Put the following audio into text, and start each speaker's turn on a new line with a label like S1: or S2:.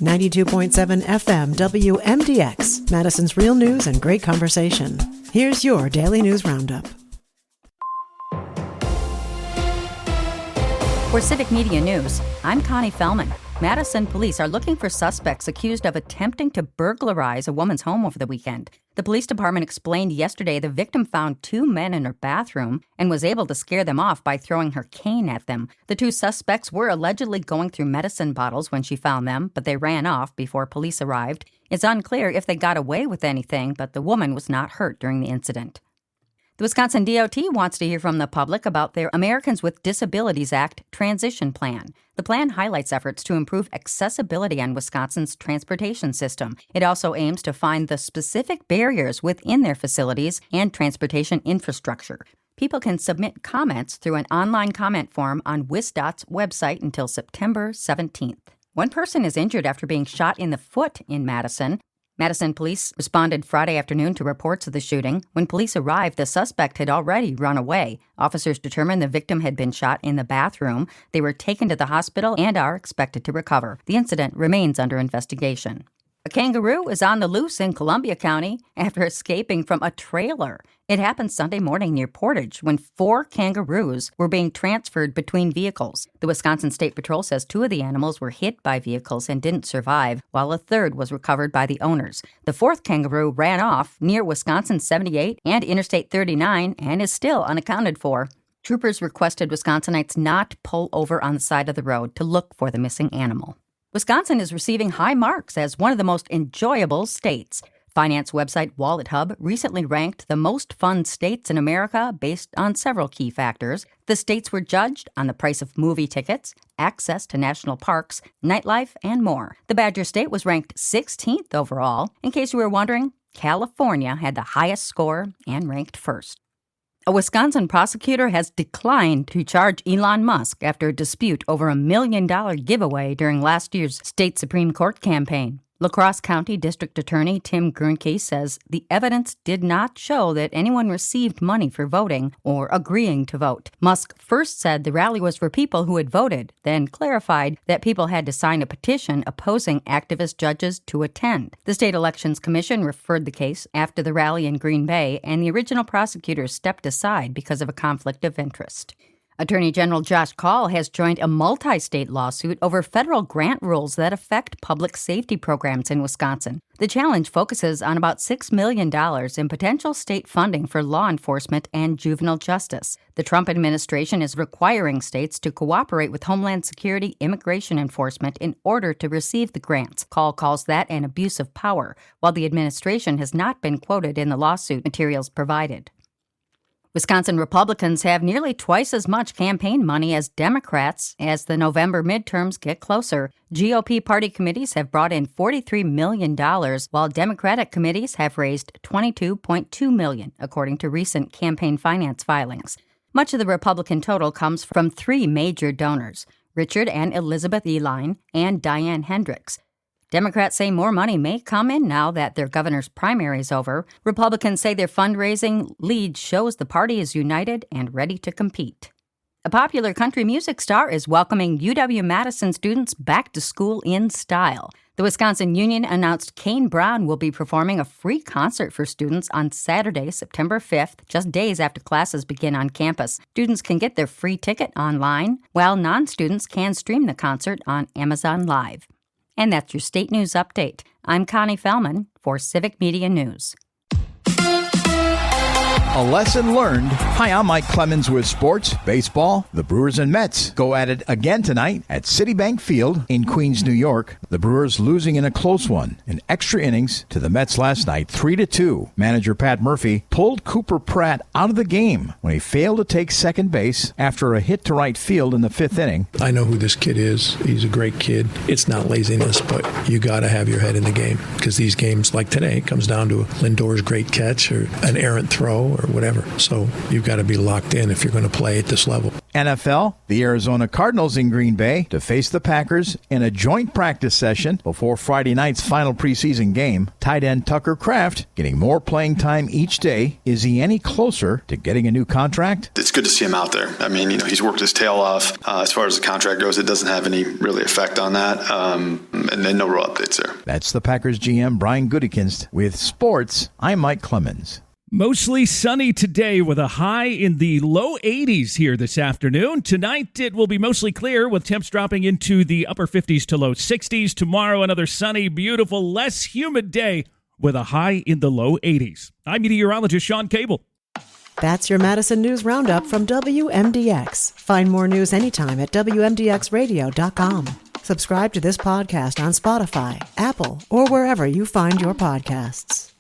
S1: 92.7 FM WMDX, Madison's real news and great conversation. Here's your Daily News Roundup.
S2: For Civic Media News, I'm Connie Fellman. Madison police are looking for suspects accused of attempting to burglarize a woman's home over the weekend. The police department explained yesterday the victim found two men in her bathroom and was able to scare them off by throwing her cane at them. The two suspects were allegedly going through medicine bottles when she found them, but they ran off before police arrived. It's unclear if they got away with anything, but the woman was not hurt during the incident. The Wisconsin DOT wants to hear from the public about their Americans with Disabilities Act transition plan. The plan highlights efforts to improve accessibility on Wisconsin's transportation system. It also aims to find the specific barriers within their facilities and transportation infrastructure. People can submit comments through an online comment form on WisDOT's website until September 17th. One person is injured after being shot in the foot in Madison. Madison police responded Friday afternoon to reports of the shooting. When police arrived, the suspect had already run away. Officers determined the victim had been shot in the bathroom. They were taken to the hospital and are expected to recover. The incident remains under investigation. A kangaroo is on the loose in Columbia County after escaping from a trailer. It happened Sunday morning near Portage when 4 kangaroos were being transferred between vehicles. The Wisconsin State Patrol says 2 of the animals were hit by vehicles and didn't survive, while a third was recovered by the owners. The 4th kangaroo ran off near Wisconsin 78 and Interstate 39 and is still unaccounted for. Troopers requested Wisconsinites not pull over on the side of the road to look for the missing animal. Wisconsin is receiving high marks as one of the most enjoyable states. Finance website WalletHub recently ranked the most fun states in America based on several key factors. The states were judged on the price of movie tickets, access to national parks, nightlife, and more. The Badger State was ranked 16th overall. In case you were wondering, California had the highest score and ranked first. A Wisconsin prosecutor has declined to charge Elon Musk after a dispute over a $1 million giveaway during last year's state Supreme Court campaign. La Crosse County District Attorney Tim Gernke says the evidence did not show that anyone received money for voting or agreeing to vote. Musk first said the rally was for people who had voted, then clarified that people had to sign a petition opposing activist judges to attend. The State Elections Commission referred the case after the rally in Green Bay, and the original prosecutor stepped aside because of a conflict of interest. Attorney General Josh Kaul has joined a multi-state lawsuit over federal grant rules that affect public safety programs in Wisconsin. The challenge focuses on about $6 million in potential state funding for law enforcement and juvenile justice. The Trump administration is requiring states to cooperate with Homeland Security immigration enforcement in order to receive the grants. Kaul calls that an abuse of power, while the administration has not been quoted in the lawsuit materials provided. Wisconsin Republicans have nearly twice as much campaign money as Democrats as the November midterms get closer. GOP party committees have brought in $43 million, while Democratic committees have raised $22.2 million, according to recent campaign finance filings. Much of the Republican total comes from 3 major donors, Richard and Elizabeth Eline and Diane Hendricks. Democrats say more money may come in now that their governor's primary is over. Republicans say their fundraising lead shows the party is united and ready to compete. A popular country music star is welcoming UW-Madison students back to school in style. The Wisconsin Union announced Kane Brown will be performing a free concert for students on Saturday, September 5th, just days after classes begin on campus. Students can get their free ticket online, while non-students can stream the concert on Amazon Live. And that's your state news update. I'm Connie Fellman for Civic Media News.
S3: A lesson learned. Hi, I'm Mike Clemens with sports, baseball. The Brewers and Mets go at it again tonight at Citibank Field in Queens, New York. The Brewers losing in a close one in extra innings to the Mets last night, 3-2. Manager Pat Murphy pulled Cooper Pratt out of the game when he failed to take second base after a hit to right field in the 5th inning.
S4: I know who this kid is. He's a great kid. It's not laziness, but you got to have your head in the game because these games like today comes down to Lindor's great catch or an errant throw or or whatever. So you've got to be locked in if you're going to play at this level.
S3: NFL, the Arizona Cardinals in Green Bay to face the Packers in a joint practice session before Friday night's final preseason game. Tight end Tucker Kraft getting more playing time each day. Is he any closer to getting a new contract?
S5: It's good to see him out there. I mean, he's worked his tail off. As far as the contract goes, it doesn't have any really effect on that. And then no real updates there.
S3: That's the Packers GM Brian Gutekunst with sports. I'm Mike Clemens.
S6: Mostly sunny today with a high in the low 80s here this afternoon. Tonight it will be mostly clear with temps dropping into the upper 50s to low 60s. Tomorrow another sunny, beautiful, less humid day with a high in the low 80s. I'm meteorologist Sean Cable.
S1: That's your Madison News Roundup from WMDX. Find more news anytime at WMDXradio.com. Subscribe to this podcast on Spotify, Apple, or wherever you find your podcasts.